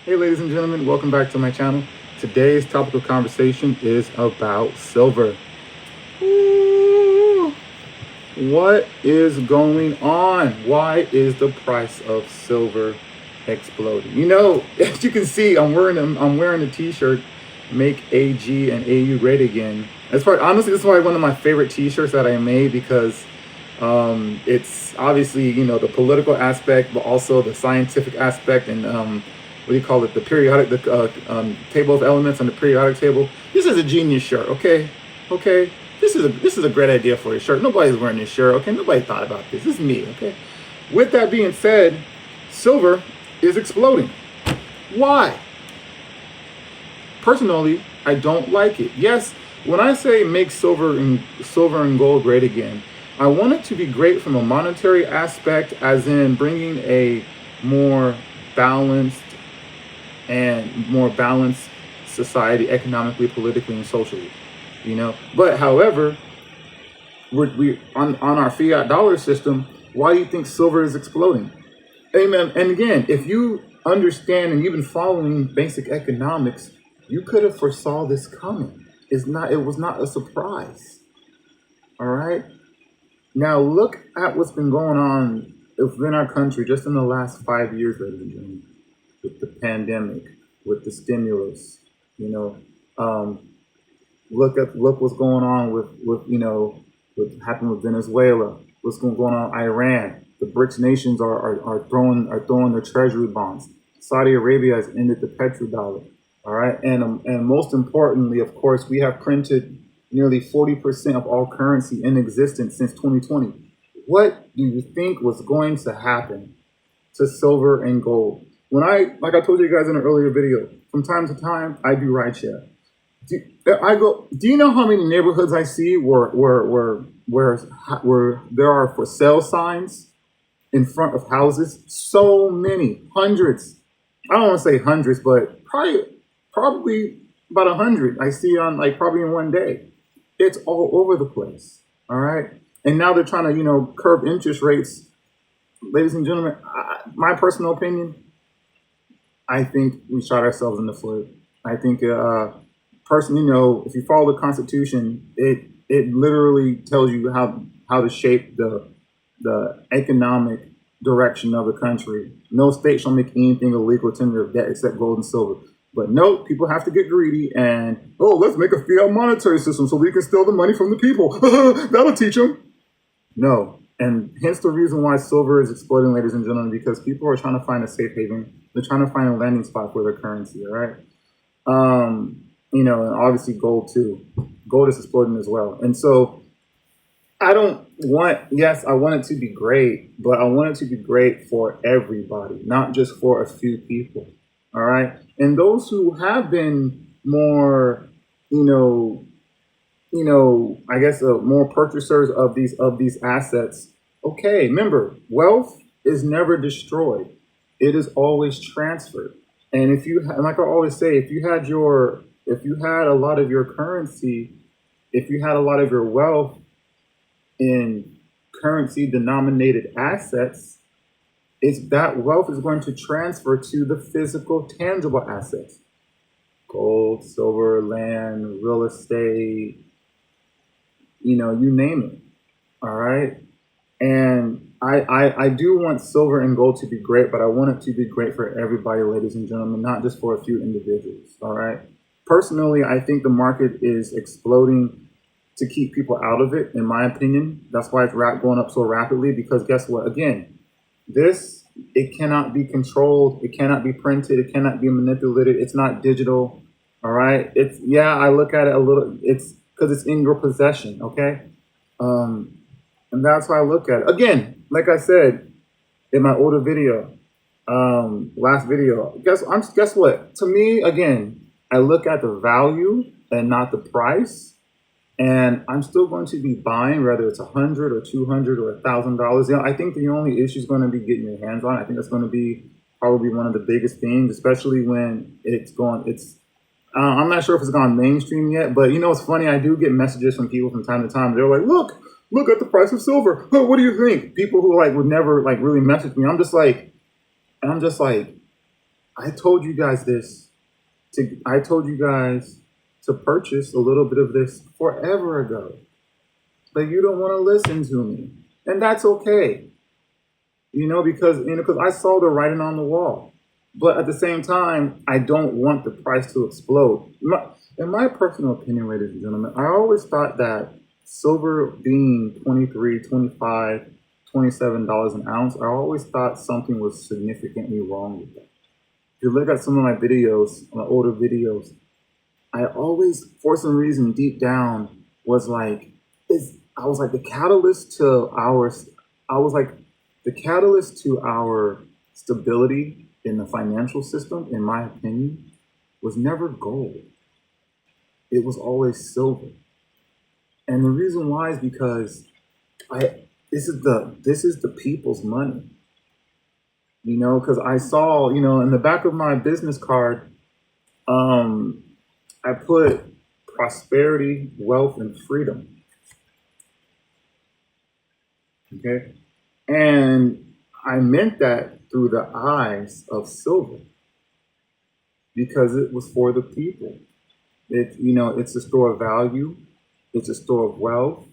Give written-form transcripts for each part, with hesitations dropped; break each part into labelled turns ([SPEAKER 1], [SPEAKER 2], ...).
[SPEAKER 1] Hey, ladies and gentlemen, welcome back to my channel. Today's topic of conversation is about silver. Ooh, what is going on? Why is the price of silver exploding? As you can see, I'm wearing a T-shirt, "Make AG and AU Great Again." Honestly, this is probably one of my favorite T-shirts that I made because it's obviously the political aspect, but also the scientific aspect and what do you call it? The table of elements on the periodic table. This is a genius shirt. Okay. This is a great idea for a shirt. Nobody's wearing this shirt. Okay, nobody thought about this. This is me. Okay. With that being said, silver is exploding. Why? Personally, I don't like it. Yes, when I say make silver and gold great again, I want it to be great from a monetary aspect, as in bringing a more balanced society economically, politically, and socially. But however, we on our fiat dollar system. Why do you think silver is exploding? Amen. And again, if you understand and you've been following basic economics, you could have foresaw this coming. It was not a surprise. All right. Now look at what's been going on within our country just in the last 5 years, ladies and gentlemen, with the pandemic, with the stimulus. You know, look what's going on with what happened with Venezuela. What's going on in Iran? The BRICS nations are throwing their treasury bonds. Saudi Arabia has ended the petrodollar. All right, and most importantly, of course, we have printed nearly 40% of all currency in existence since 2020. What do you think was going to happen to silver and gold? Like I told you guys in an earlier video, from time to time, I do rideshare. Do you know how many neighborhoods I see where there are for sale signs in front of houses? So many, hundreds. I don't want to say hundreds, but probably about 100 I see on probably in one day. It's all over the place. All right. And now they're trying to, curb interest rates. Ladies and gentlemen, my personal opinion, I think we shot ourselves in the foot. I think, personally, if you follow the Constitution, it literally tells you how to shape the economic direction of the country. No state shall make anything illegal tender of debt except gold and silver. But no, people have to get greedy and, let's make a fiat monetary system so we can steal the money from the people. That'll teach them. No. And hence the reason why silver is exploding, ladies and gentlemen, because people are trying to find a safe haven. They're trying to find a landing spot for their currency, all right? And obviously gold too. Gold is exploding as well. And so I want it to be great, but I want it to be great for everybody, not just for a few people. All right. And those who have been more, I guess more purchasers of these assets. Okay. Remember, wealth is never destroyed. It is always transferred. And like I always say, if you had a lot of your currency, if you had a lot of your wealth in currency denominated assets, that wealth is going to transfer to the physical, tangible assets. Gold, silver, land, real estate, you name it. All right. And I do want silver and gold to be great, but I want it to be great for everybody, ladies and gentlemen, not just for a few individuals. All right. Personally, I think the market is exploding to keep people out of it, in my opinion. That's why it's going up so rapidly, because guess what? Again, it cannot be controlled. It cannot be printed. It cannot be manipulated. It's not digital. All right. I look at it a little, it's because it's in your possession. Okay. And that's how I look at it. Again, like I said in my older video, last video, guess what? To me, again, I look at the value and not the price. And I'm still going to be buying, whether it's $100 or $200 or $1,000. I think the only issue is going to be getting your hands on it. I think that's going to be probably one of the biggest things, especially when I'm not sure if it's gone mainstream yet, but it's funny. I do get messages from people from time to time. They're like, look at the price of silver. What do you think? People who would never really message me. I'm just like, I told you guys this. I told you guys to purchase a little bit of this forever ago, but you don't want to listen to me, and that's okay. Because I saw the writing on the wall. But at the same time, I don't want the price to explode. In my personal opinion, ladies and gentlemen, I always thought that silver being 23, 25, $27 an ounce, I always thought something was significantly wrong with that. If you look at some of my videos, my older videos, I always, for some reason, deep down, was like, I was like the catalyst to I was like the catalyst to our stability in the financial system, in my opinion, was never gold. It was always silver. And the reason why is because I this is the people's money. Because I saw, in the back of my business card, um, I put prosperity, wealth, and freedom. Okay. And I meant that through the eyes of silver because it was for the people. It's a store of value, it's a store of wealth,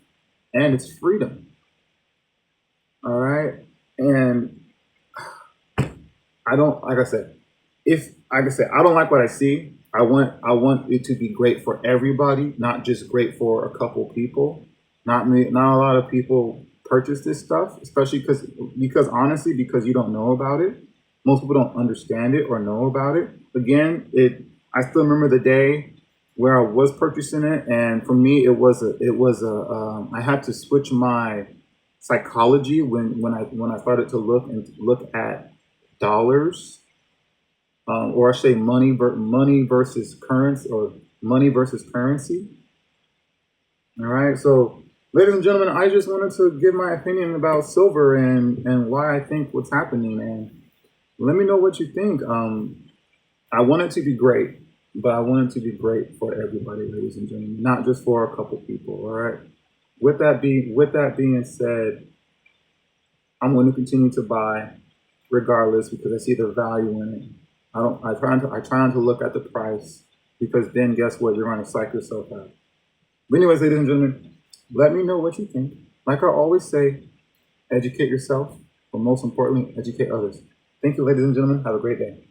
[SPEAKER 1] and it's freedom. All right. And I don't, like I said, I don't like what I see. I want it to be great for everybody, not just great for a couple people. Not a lot of people purchase this stuff, especially because honestly, because you don't know about it. Most people don't understand it or know about it. Again, I still remember the day where I was purchasing it, and for me, I had to switch my psychology when I started to look at dollars, or I say money versus currency, or money versus currency. All right. So, ladies and gentlemen, I just wanted to give my opinion about silver and why I think what's happening. And let me know what you think. I want it to be great, but I want it to be great for everybody, ladies and gentlemen, not just for a couple people. All right. With that being said, I'm going to continue to buy regardless because I see the value in it. I try not to look at the price because then guess what? You're going to psych yourself out. But anyways, ladies and gentlemen, let me know what you think. Like I always say, educate yourself, but most importantly, educate others. Thank you, ladies and gentlemen. Have a great day.